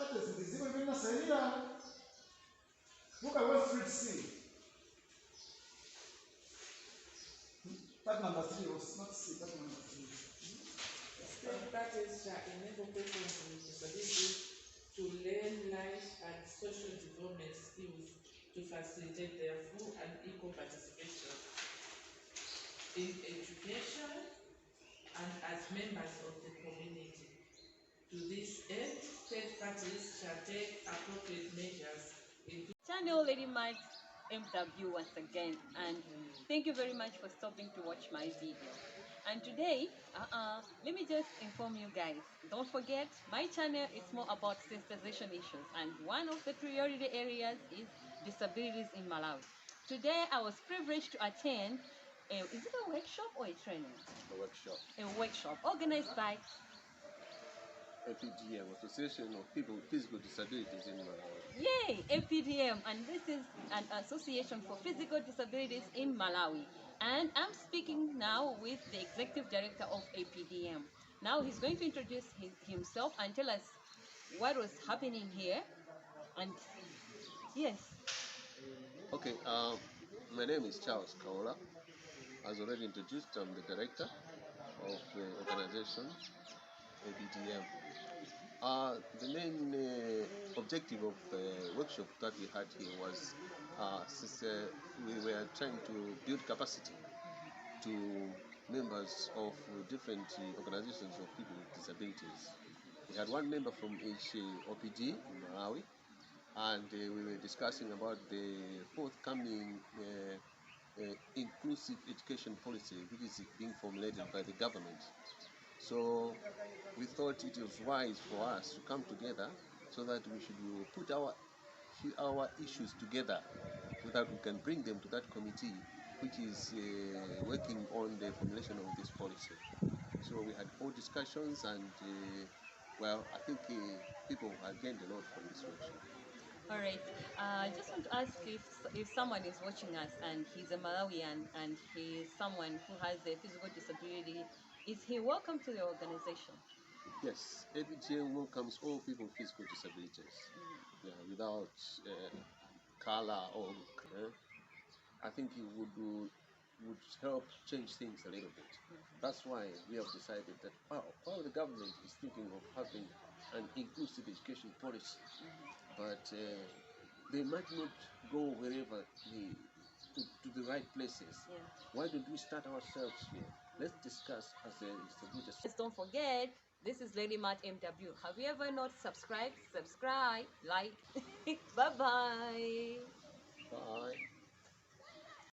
parties ndiziko limene nasayinira. Look at what Fritz say. Part number 3 was not C, part number 3. State parties shall enable persons with disabilities to learn life and social development skills to facilitate their full and equal participation in education and as members of the community. To this end, state parties shall take appropriate measures. Channel Lady Mart MW once again, and thank you very much for stopping to watch my video. And today, let me just inform you guys, don't forget my channel is more about sensitization issues, and one of the priority areas is disabilities in Malawi. Today I was privileged to attend is it a workshop or a training? A workshop organized by APDM, Association of People with Physical Disabilities in Malawi. Yay, APDM, and this is an association for physical disabilities in Malawi. And I'm speaking now with the executive director of APDM. Now he's going to introduce himself and tell us what was happening here. And yes. Okay, my name is Charles Kaola. As already introduced, I'm the director of the organization APDM. The main objective of the workshop that we had here was since we were trying to build capacity to members of different organizations of people with disabilities. We had one member from each OPD in Malawi, and we were discussing about the forthcoming inclusive education policy which is being formulated by the government. So we thought it was wise for us to come together so that we should put our issues together so that we can bring them to that committee which is working on the formulation of this policy. So we had 4 discussions, and well, I think people have gained a lot from this workshop. All right. I just want to ask if someone is watching us and he's a Malawian and he's someone who has a physical disability, is he welcome to the organization? Yes, APDM welcomes all people with physical disabilities, without color or. I think it would help change things a little bit. That's why we have decided that while the government is thinking of having an inclusive education policy, but they might not go wherever to the right places. Yeah. Why don't we start ourselves here? Let's discuss as a distributor. Don't forget, this is Lady Mart MW. Have you ever not subscribed? Subscribe, like. Bye-bye. Bye.